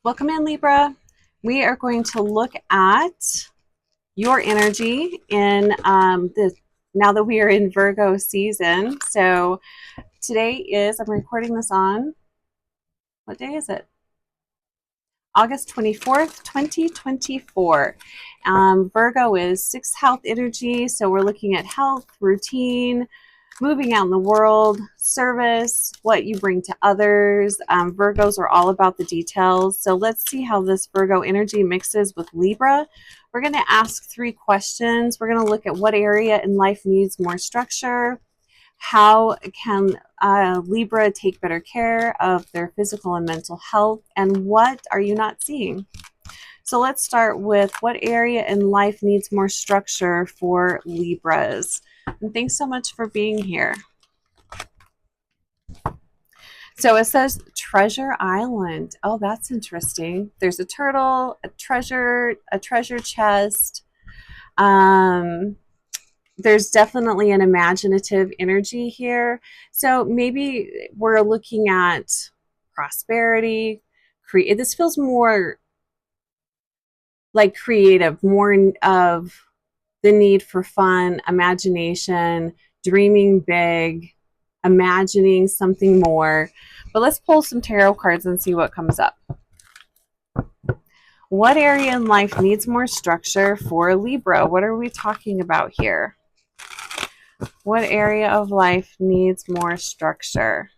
Welcome in, Libra. We are going to look at your energy in now that we are in Virgo season. So today I'm recording this on, what day is it? August 24th, 2024. Virgo is sixth health energy. So we're looking at health, routine, moving out in the world, service, what you bring to others. Virgos are all about the details. So let's see how this Virgo energy mixes with Libra. We're going to ask 3 questions. We're going to look at what area in life needs more structure. How can Libra take better care of their physical and mental health? And what are you not seeing? So let's start with what area in life needs more structure for Libras. And thanks so much for being here. So it says Treasure Island. Oh, that's interesting. There's a turtle, a treasure chest. There's definitely an imaginative energy here. So maybe we're looking at prosperity. This feels more like creative, more of the need for fun, imagination, dreaming big, imagining something more. But let's pull some tarot cards and see what comes up. What area in life needs more structure for Libra? What are we talking about here? What area of life needs more structure?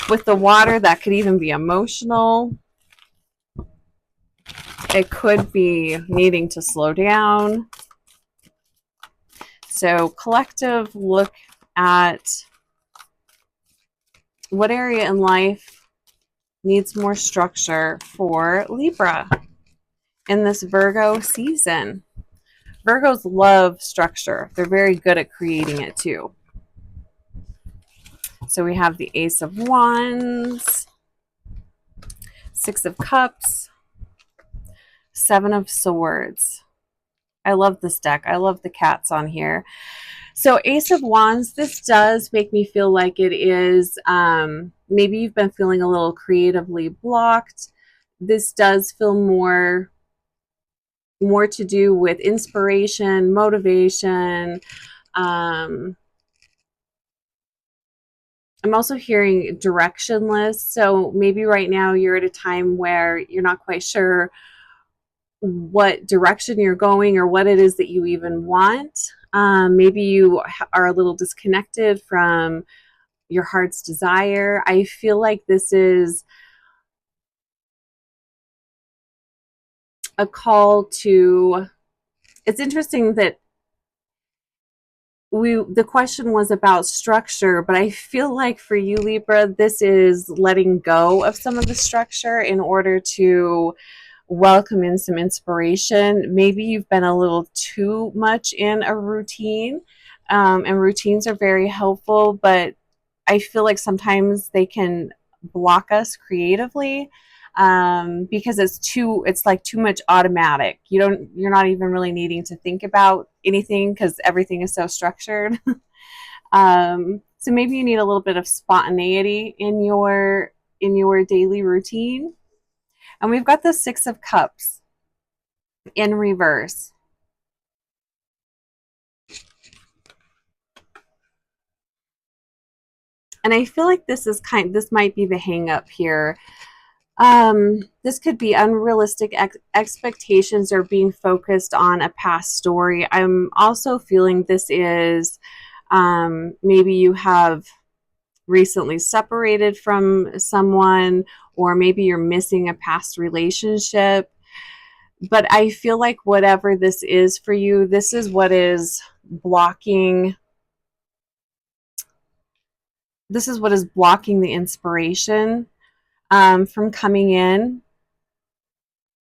With the water, that could even be emotional. It could be needing to slow down. So collective look at what area in life needs more structure for Libra in this Virgo season. Virgos love structure. They're very good at creating it too. So we have the Ace of Wands, Six of Cups, Seven of Swords. I love this deck. I love the cats on here. So Ace of Wands, this does make me feel like it is, maybe you've been feeling a little creatively blocked. This does feel more to do with inspiration, motivation. I'm also hearing directionless. So maybe right now you're at a time where you're not quite sure what direction you're going or what it is that you even want. Maybe you are a little disconnected from your heart's desire. I feel like this is a call to, it's interesting that the question was about structure, but I feel like for you, Libra, this is letting go of some of the structure in order to welcome in some inspiration. Maybe you've been a little too much in a routine, and routines are very helpful, but I feel like sometimes they can block us creatively, because it's like too much automatic. You're not even really needing to think about anything because everything is so structured. So maybe you need a little bit of spontaneity in your daily routine. And we've got the Six of Cups in reverse. And I feel like this might be the hang up here. This could be unrealistic expectations or being focused on a past story. I'm also feeling this is, maybe you have recently separated from someone, or maybe you're missing a past relationship. But I feel like whatever this is for you, this is what is blocking. This is what is blocking the inspiration from coming in.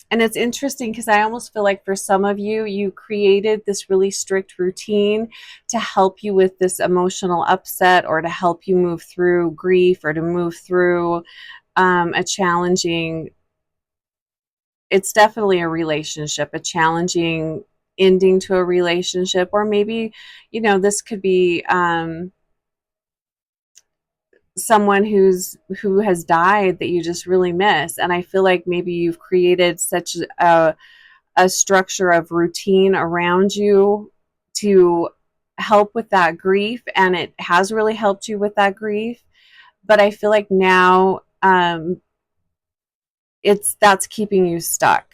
And it's interesting because I almost feel like for some of you, you created this really strict routine to help you with this emotional upset, or to help you move through grief, or to move through a challenging, it's definitely a relationship, a challenging ending to a relationship. Or maybe, this could be someone who has died that you just really miss. And I feel like maybe you've created such a structure of routine around you to help with that grief, and it has really helped you with that grief. But I feel like now that's keeping you stuck.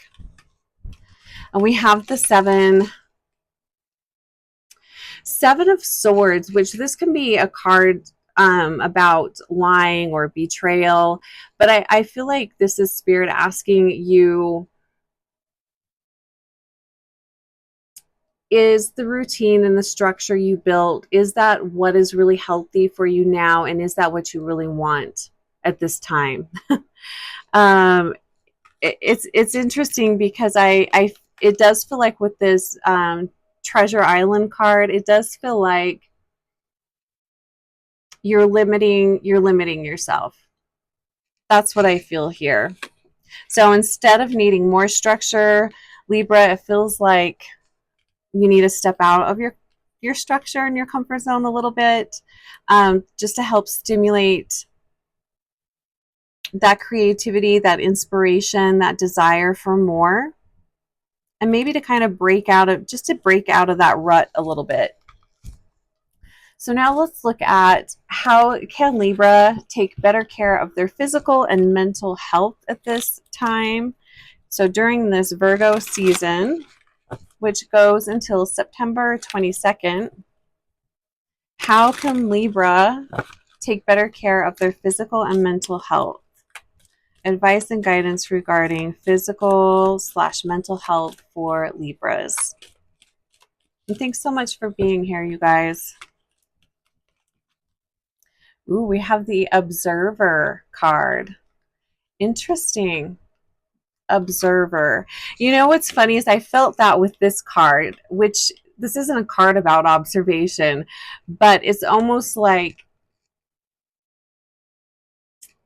And we have the seven of swords, which this can be a card about lying or betrayal. But I feel like this is spirit asking you, is the routine and the structure you built, is that what is really healthy for you now? And is that what you really want at this time? um, it's interesting because it does feel like with this Treasure Island card, it does feel like you're limiting yourself. That's what I feel here. So instead of needing more structure, Libra, it feels like you need to step out of your structure and your comfort zone a little bit, just to help stimulate that creativity, that inspiration, that desire for more, and maybe to kind of break out of that rut a little bit. So now let's look at how can Libra take better care of their physical and mental health at this time. So during this Virgo season, which goes until September 22nd, how can Libra take better care of their physical and mental health? Advice and guidance regarding physical/mental health for Libras. And thanks so much for being here, you guys. Ooh, we have the Observer card. Interesting. Observer. You know what's funny is I felt that with this card, which this isn't a card about observation, but it's almost like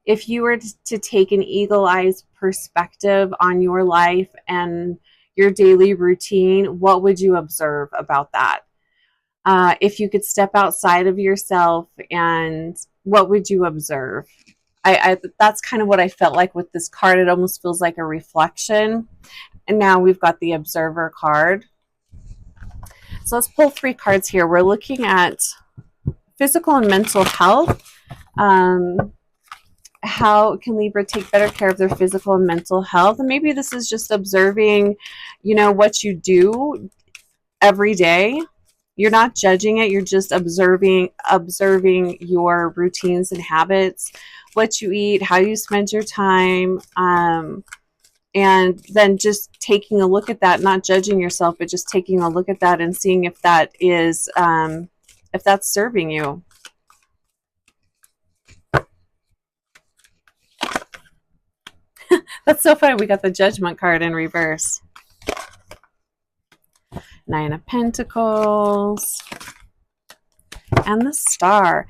if you were to take an eagle-eyed perspective on your life and your daily routine, what would you observe about that? If you could step outside of yourself, and what would you observe? That's kind of what I felt like with this card. It almost feels like a reflection. And now we've got the Observer card. So let's pull 3 cards here. We're looking at physical and mental health. How can Libra take better care of their physical and mental health? And maybe this is just observing, what you do every day. You're not judging it. You're just observing your routines and habits, what you eat, how you spend your time, and then just taking a look at that, not judging yourself, but just taking a look at that and seeing if that is, if that's serving you. That's so funny. We got the Judgment card in reverse. 9 of Pentacles. And the Star.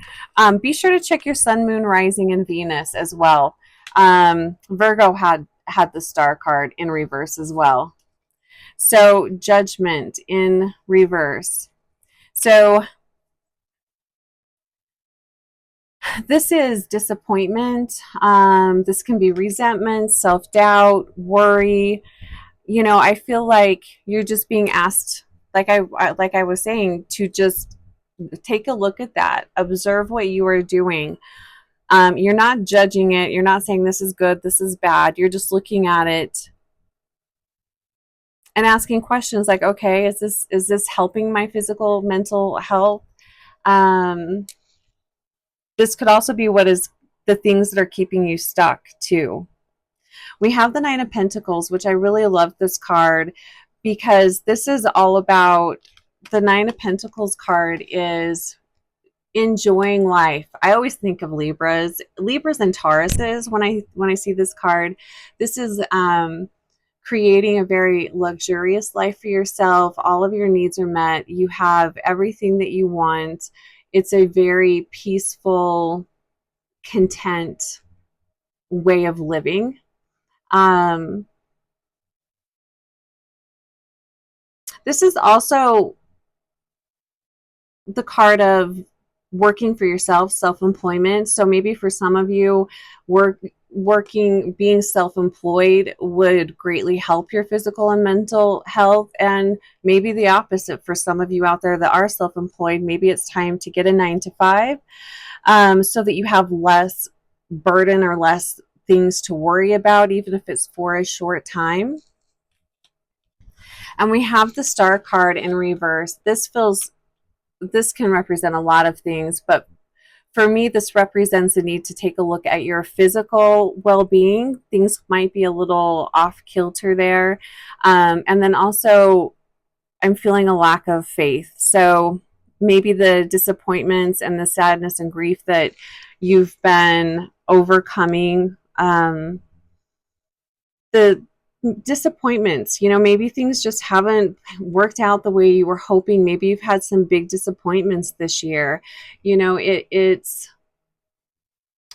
Be sure to check your Sun, Moon, Rising, and Venus as well. Virgo had the Star card in reverse as well. So Judgment in reverse. So this is disappointment. This can be resentment, self-doubt, worry. I feel like you're just being asked, like I was saying, to just take a look at that. Observe what you are doing. You're not judging it. You're not saying this is good, this is bad. You're just looking at it and asking questions like, okay, is this helping my physical, mental health? This could also be what is the things that are keeping you stuck too. We have the 9 of Pentacles, which I really love this card because this is all about, the 9 of Pentacles card is enjoying life. I always think of Libras and Tauruses when I see this card. This is creating a very luxurious life for yourself. All of your needs are met. You have everything that you want. It's a very peaceful, content way of living. This is also the card of working for yourself, self-employment. So maybe for some of you, being self-employed would greatly help your physical and mental health, and maybe the opposite for some of you out there that are self-employed. Maybe it's time to get a 9 to 5, so that you have less burden or less things to worry about, even if it's for a short time. And we have the Star card in reverse. This can represent a lot of things, but for me, this represents a need to take a look at your physical well-being. Things might be a little off kilter there. And then also, I'm feeling a lack of faith. So maybe the disappointments and the sadness and grief that you've been overcoming, the disappointments, maybe things just haven't worked out the way you were hoping. Maybe you've had some big disappointments this year. It's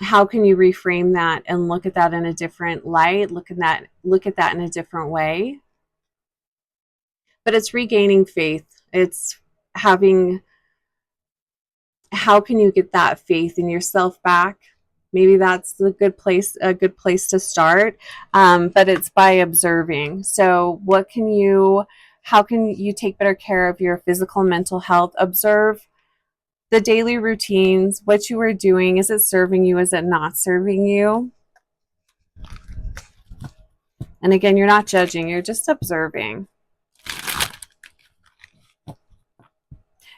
how can you reframe that and look at that in a different light, look at that in a different way. But it's regaining faith. It's having, how can you get that faith in yourself back? Maybe that's a good place to start. But it's by observing. So how can you take better care of your physical and mental health? Observe the daily routines, what you are doing. Is it serving you? Is it not serving you? And again, you're not judging, you're just observing.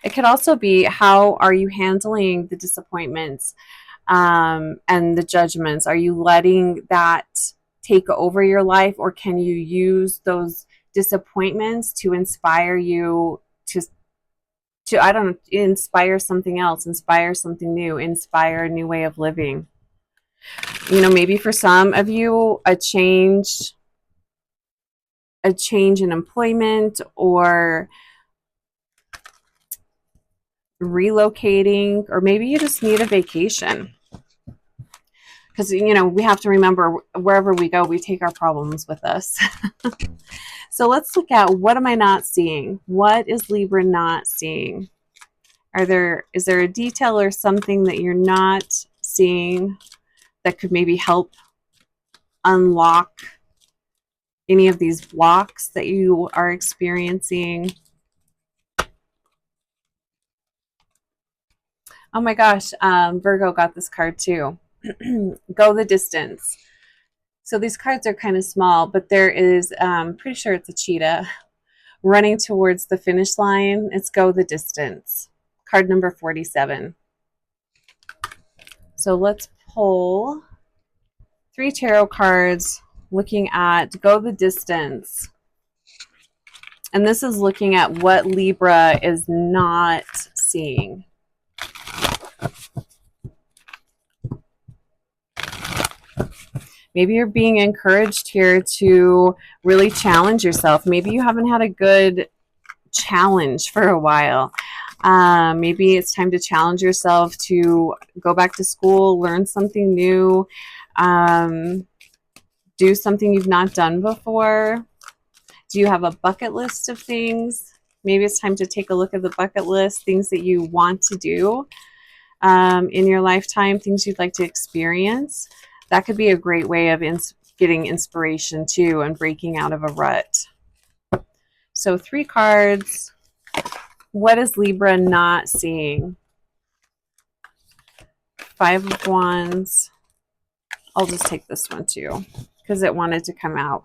It could also be, how are you handling the disappointments and the judgments? Are you letting that take over your life, or can you use those disappointments to inspire you to inspire something else, inspire something new, inspire a new way of living? Maybe for some of you, a change in employment, or relocating, or maybe you just need a vacation. Because, we have to remember, wherever we go, we take our problems with us. So let's look at, what am I not seeing? What is Libra not seeing? Is there a detail or something that you're not seeing that could maybe help unlock any of these blocks that you are experiencing? Oh my gosh, Virgo got this card too. Go the distance. So these cards are kind of small, but there is, pretty sure it's a cheetah running towards the finish line. It's go the distance. Card number 47. So let's pull 3 tarot cards looking at go the distance. And this is looking at what Libra is not seeing. Maybe you're being encouraged here to really challenge yourself. Maybe you haven't had a good challenge for a while. Maybe it's time to challenge yourself to go back to school, learn something new, do something you've not done before. Do you have a bucket list of things? Maybe it's time to take a look at the bucket list, things that you want to do in your lifetime, things you'd like to experience. That could be a great way of getting inspiration too, and breaking out of a rut. So 3 cards. What is Libra not seeing? 5 of Wands. I'll just take this one too, because it wanted to come out.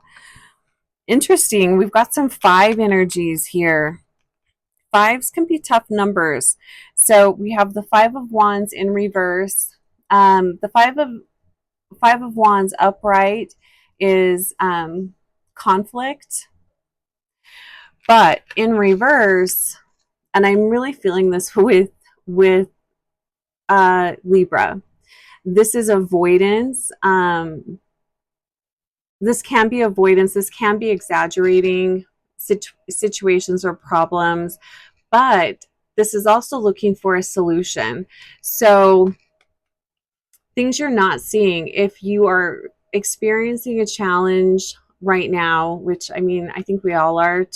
Interesting. We've got some 5 energies here. 5s can be tough numbers. So we have the 5 of Wands in reverse. The 5 of Wands upright is conflict. But in reverse, and I'm really feeling this with Libra, this is avoidance. This can be avoidance. This can be exaggerating situations or problems. But this is also looking for a solution. So things you're not seeing, if you are experiencing a challenge right now, which I think we all are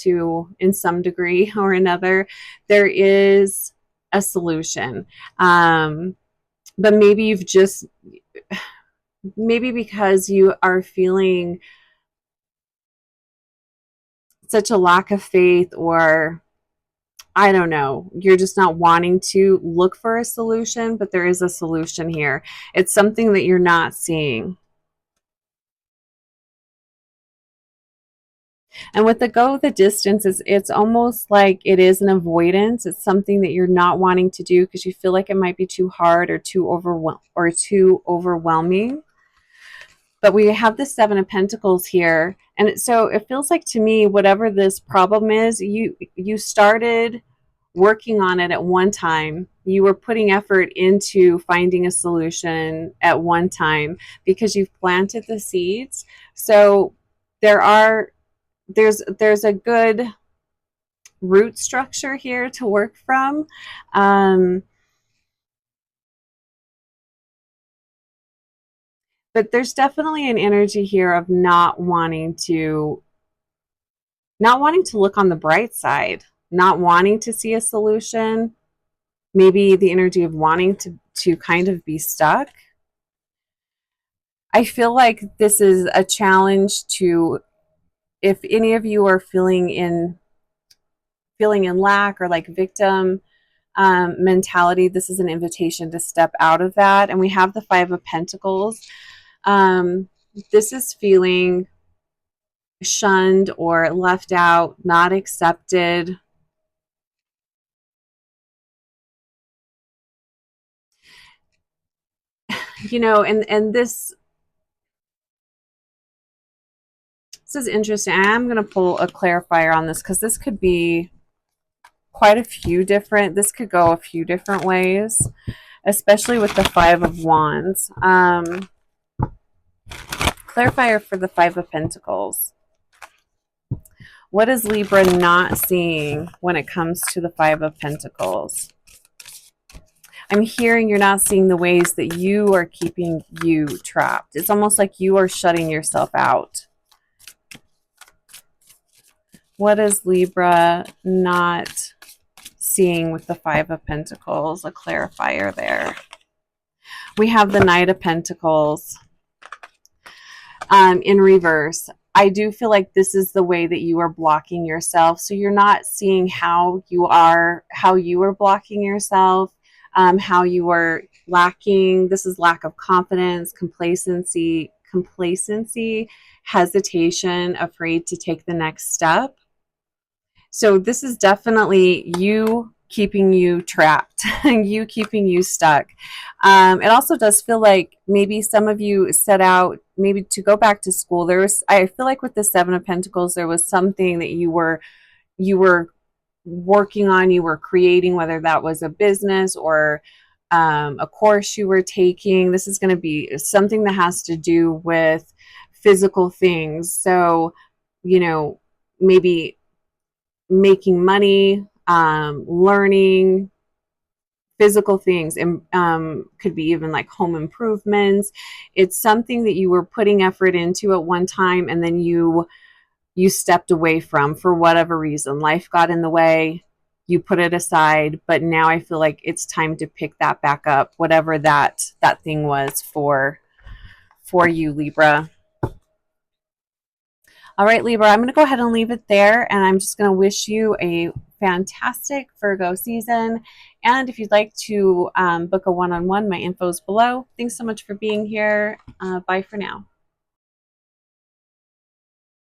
in some degree or another, there is a solution. But maybe you've just, maybe because you are feeling such a lack of faith, or I don't know, you're just not wanting to look for a solution, but there is a solution here. It's something that you're not seeing. And with the go the distance, it's almost like it is an avoidance. It's something that you're not wanting to do because you feel like it might be too hard or too overwhelming. But we have the Seven of Pentacles here, and so it feels like to me, whatever this problem is, you started working on it at one time. You were putting effort into finding a solution at one time because you've planted the seeds. So there's a good root structure here to work from. But there's definitely an energy here of not wanting to look on the bright side, not wanting to see a solution. Maybe the energy of wanting to kind of be stuck. I feel like this is a challenge to, if any of you are feeling in lack or like victim mentality, this is an invitation to step out of that. And we have the Five of Pentacles. This is feeling shunned or left out, not accepted. You know, and this is interesting. I'm going to pull a clarifier on this because this could be quite a few different, this could go a few different ways, especially with the Five of Wands. Clarifier for the Five of Pentacles. What is Libra not seeing when it comes to the Five of Pentacles? I'm hearing you're not seeing the ways that you are keeping you trapped. It's almost like you are shutting yourself out. What is Libra not seeing with the Five of Pentacles? A clarifier there. We have the Knight of Pentacles in reverse. I do feel like this is the way that you are blocking yourself. So you're not seeing how you are blocking yourself, how you are lacking. This is lack of confidence, complacency, hesitation, afraid to take the next step. So this is definitely you keeping you trapped, you keeping you stuck. It also does feel like maybe some of you set out maybe to go back to school. I feel like with the Seven of Pentacles, there was something that you were working on, you were creating, whether that was a business or a course you were taking. This is going to be something that has to do with physical things. So, you know, maybe making money, learning physical things, and could be even like home improvements. It's something that you were putting effort into at one time, and then you stepped away from for whatever reason. Life got in the way, you put it aside, but now I feel like it's time to pick that back up, whatever that thing was for you, Libra. All right, Libra, I'm going to go ahead and leave it there, and I'm just going to wish you a fantastic Virgo season. And if you'd like to book a one-on-one, my info is below. Thanks so much for being here. Bye for now.